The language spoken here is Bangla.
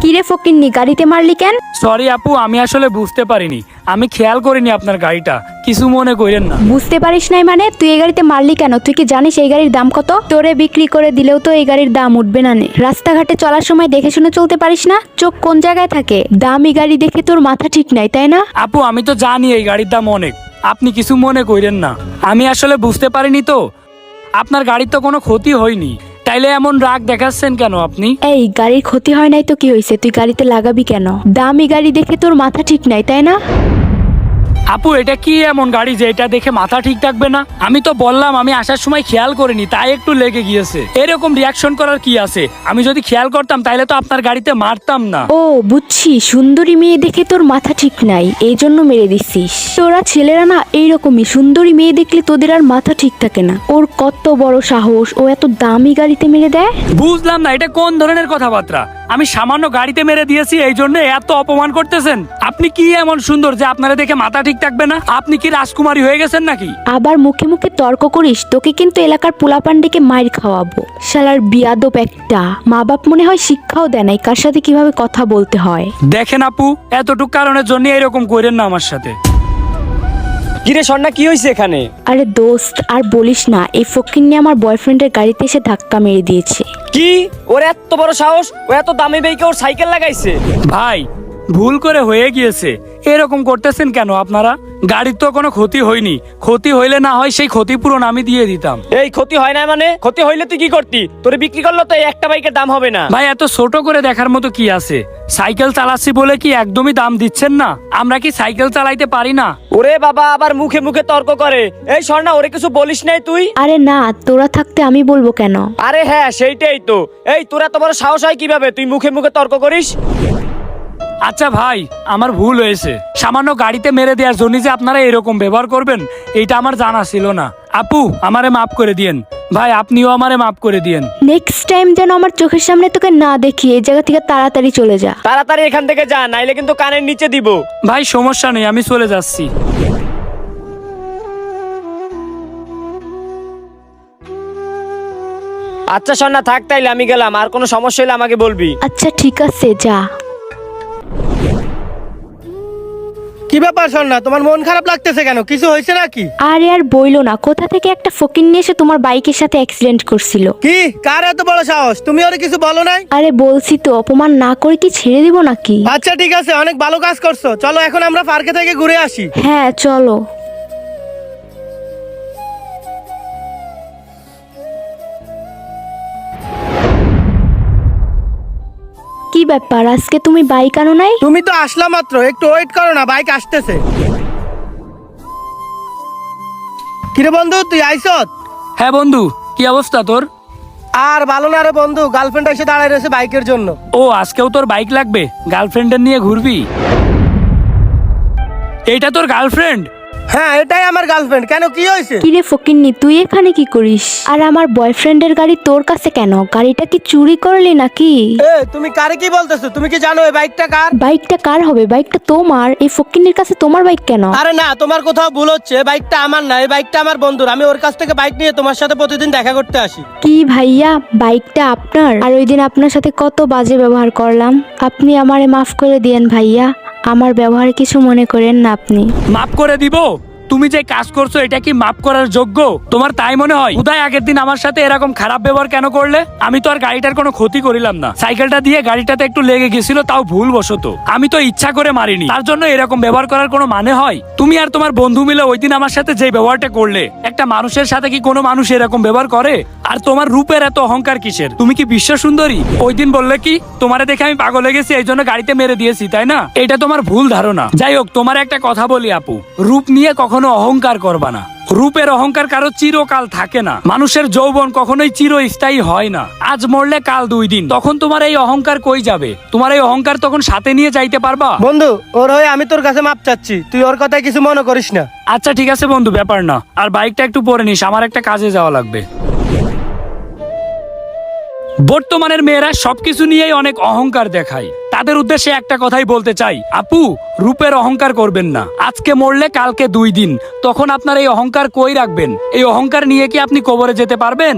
কিরে ফকিন্নি, গাড়িতে মারলি কেন? সরি আপু, আমি আসলে বুঝতে পারিনি, আমি খেয়াল করিনি আপনার গাড়িটা, কিছু মনে করেন না। বুঝতে পারিস নাই মানে? তুই এই গাড়িতে মারলি কেন? তুই কি জানিস এই গাড়ির দাম কত? তোরে বিক্রি করে দিলেও তো এই গাড়ির দাম উঠবে না নে। রাস্তাঘাটে চলার সময় দেখে শুনে চলতে পারিস না? চোখ কোন জায়গায় থাকে? দামি গাড়ি দেখে তোর মাথা ঠিক নাই, তাই না? আপু আমি তো জানি এই গাড়ির দাম অনেক, আপনি কিছু মনে করেন না। আমি আসলে বুঝতে পারিনি তো, আপনার গাড়ির তো কোনো ক্ষতি হয়নি, তাইলে এমন রাগ দেখাচ্ছেন কেন আপনি? এই গাড়ির ক্ষতি হয় নাই তো কি হয়েছে? তুই গাড়িতে লাগাবি কেন? দামি গাড়ি দেখে তোর মাথা ঠিক নাই, তাই না? আপু এটা কি এমন গাড়ি যে এটা দেখে মাথা ঠিক থাকবে না? আমি তো বললাম আমি আসার সময় খেয়াল করিনি, তাই একটু লেগে গিয়েছে। এরকম রিয়াকশন করার কি আছে? আমি যদি খেয়াল করতাম তাহলে তো আপনার গাড়িতে মারতাম না। ও বুঝছি, সুন্দরী মেয়ে দেখে তোর মাথা ঠিক নাই, এই জন্য মেরে দিচ্ছিস। তোরা ছেলেরা না এইরকমই, সুন্দরী মেয়ে দেখলে তোদের আর মাথা ঠিক থাকে না। ওর কত বড় সাহস, ও এত দামি গাড়িতে মেরে দেয়। বুঝলাম না এটা কোন ধরনের কথাবার্তা। আমি সামান্য গাড়িতে মেরে দিয়েছি, এই জন্য এত অপমান করতেছেন? আপনি কি এমন সুন্দর যে আপনারা দেখে মাথা ঠিক থাকবে না? আপনি কি রাজকুমারী হয়ে গেছেন নাকি? আবার মুখে মুখে তর্ক করিস, তোকে কিন্তু এলাকার পোলাপান্ডিকে মাইর খাওয়াবো। শালার বিয়াদব একটা। মা বাপ মনে হয় শিক্ষাও দেয় নাই কার সাথে কিভাবে কথা বলতে হয়। দেখেন আপু, এতটুক কারণের জন্য এরকম করেন না আমার সাথে। কিরে স্বর্ণা, কি হয়েছে এখানে? আরে দোস্ত আর বলিস না, এই ফকিন্নি আমার বয়ফ্রেন্ডের গাড়িতে এসে ধাক্কা মেরে দিয়েছে। কি ওর এত বড় সাহস? ও এত দামি বাইকে ওর সাইকেল লাগাইছে? ভাই ভুল করে হয়ে গিয়েছে, এরকম করতেছেন কেন আপনারা? গাড়ির তো কোনো ক্ষতি হয়নি, ক্ষতি হইলে না হয় সেই ক্ষতিপূরণ আমি দিয়ে দিতাম। এই ক্ষতি হয় না মানে? ক্ষতি হইলে তুই কি করতি? তোরে বিক্রি করলো তো এই একটা বাইকের দাম হবে না? ভাই এত ছোট করে দেখার মতো কি আছে? সাইকেল চালাচ্ছি বলে কি একদমই দাম দিচ্ছেন না? আমরা কি সাইকেল চালাইতে পারি না? ওরে বাবা, আবার মুখে মুখে তর্ক করে। এই স্বর্ণা, ওরে কিছু বলিস নাই তুই? আরে না, তোরা থাকতে আমি বলবো কেন? আরে হ্যাঁ, সেইটাই তো। এই তোর এত বড় সাহস হয় কিভাবে তুই মুখে মুখে তর্ক করিস? আচ্ছা ভাই, আমার ভুল হয়েছে। সামান্য গাড়িতে মেরে দেওয়ার জন্য যে আপনারা এরকম ব্যবহার করবেন এটা আমার জানা ছিল না। আপু আমারে মাফ করে দিয়েন। ভাই আপনিও আমারে মাফ করে দিয়েন। নেক্সট টাইম যেন আমার চোখের সামনে তোকে না দেখি, এই জায়গা থেকে তাড়াতাড়ি চলে যা। তাড়াতাড়ি এখান থেকে যা, নাইলে কিন্তু কানের নিচে দিব। ভাই সমস্যা নেই, আমি চলে যাচ্ছি। আচ্ছা স্বর্ণা থাক, তাইলে আমি গেলাম। আর কোনো সমস্যা হলে আমাকে বলবি। আচ্ছা ঠিক আছে, যা। কি ব্যাপার স্বর্ণা, তোমার মন খারাপ লাগতেছে কেন? কিছু হয়েছে নাকি? আরে আর বইলো না, কোথা থেকে একটা ফকির নিয়ে এসে তোমার বাইকের সাথে অ্যাক্সিডেন্ট করছিল। কি, কার এত বড় সাহস? তুমি ওরে কিছু বলো নাই? আরে বলছি তো, অপমান না করে কি ছেড়ে দিব নাকি? আচ্ছা ঠিক আছে, অনেক ভালো কাজ করছো। চলো এখন আমরা পার্কে থেকে ঘুরে আসি। হ্যাঁ চলো। কি ব্যাপার, আজকে তুমি বাইক আনো নাই? তুমি তো আসলা মাত্র, একটু ওয়েট করো না, বাইক আসতেছে। কিরে বন্ধু, তুই আইছত? হ্যাঁ বন্ধু, কি অবস্থা তোর? আর ভালো না রে বন্ধু, গার্লফ্রেন্ড এসে দাঁড়ায় রয়েছে বাইকের জন্য। ও আজকেও তোর বাইক লাগবে? গার্লফ্রেন্ডের নিয়ে ঘুরবি? এইটা তোর গার্লফ্রেন্ড? হ্যাঁ এটাই আমার গার্লফ্রেন্ড। কেন, কি হয়েছে? কিরে ফকিন্নি, তুই এখানে কি করিস? আর আমার বয়ফ্রেন্ডের গাড়ি তোর কাছে কেন? গাড়িটা কি চুরি করলি নাকি? তুমি কারে কি বলতেছো? তুমি কি জানো এই বাইকটা কার? বাইকটা কার হবে? বাইকটা তোমার। এই ফকিন্নির কাছে তোমার বাইক কেন? আরে না, তোমার কোথাও ভুল হচ্ছে। এই বাইকটা আমার না, এই বাইকটা আমার বন্ধুর। আমি ওর কাছ থেকে বাইক নিয়ে তোমার সাথে প্রতিদিন দেখা করতে আসি। কি ভাইয়া, বাইকটা আপনার? আর ওই দিন আপনার সাথে কত বাজে ব্যবহার করলাম, আপনি আমারে মাফ করে দিয়েন ভাইয়া। আমার ব্যবহারে কিছু মনে করেন না আপনি। মাফ করে দিব? তুমি যে কাজ করছো এটা কি মাফ করার যোগ্য? তোমার তাই মনে হয়? উদয় আগের দিন আমার সাথে এরকম খারাপ ব্যবহার কেন করলে? আমি তো আর গাড়িটার কোনো ক্ষতি করিলাম না, সাইকেলটা দিয়ে গাড়িটাতে একটু লেগে গেছিল, তাও ভুল বশত। আমি তো ইচ্ছা করে মারিনি, তার জন্য এরকম ব্যবহার করার কোনো মানে হয়? তুমি আর তোমার বন্ধু মিলে ওই দিন আমার সাথে যে ব্যবহারটা করলে, একটা মানুষের সাথে কি কোনো মানুষ এরকম ব্যবহার করে? আর তোমার রূপের এত অহংকার কিসের? তুমি কি বিশ্ব সুন্দরী? ওই দিন বললে কি তোমারে দেখে আমি পাগল হয়ে গেছি, এই জন্য গাড়িতে মেরে দিয়েছি, তাই না? এটা তোমার ভুল ধারণা। যাই হোক, তোমার একটা কথা বলি আপু, রূপ নিয়ে কখনো অহংকার করবা না। রূপের অহংকার কারো চিরকাল থাকে না। মানুষের যৌবন কখনোই চিরস্থায়ী হয় না। আজ মরলে কাল 2 দিন, তখন তোমার এই অহংকার কই যাবে? তোমার এই অহংকার তখন সাথে নিয়ে যাইতে পারবা? বন্ধু, ওর হয়ে আমি তোর কাছে মাপ চাচ্ছি, তুই ওর কথায় কিছু মনে করিস না। আচ্ছা ঠিক আছে বন্ধু, ব্যাপার না। আর বাইকটা একটু পরে নিস, আমার একটা কাজে যাওয়া লাগবে। বর্তমানের মেয়েরা সবকিছু নিয়েই অনেক অহংকার দেখায়। তাদের উদ্দেশ্যে একটা কথাই বলতে চাই, আপু রূপের অহংকার করবেন না। আজকে মরলে কালকে 2 দিন, তখন আপনার এই অহংকার কই রাখবেন? এই অহংকার নিয়ে কি আপনি কবরে যেতে পারবেন?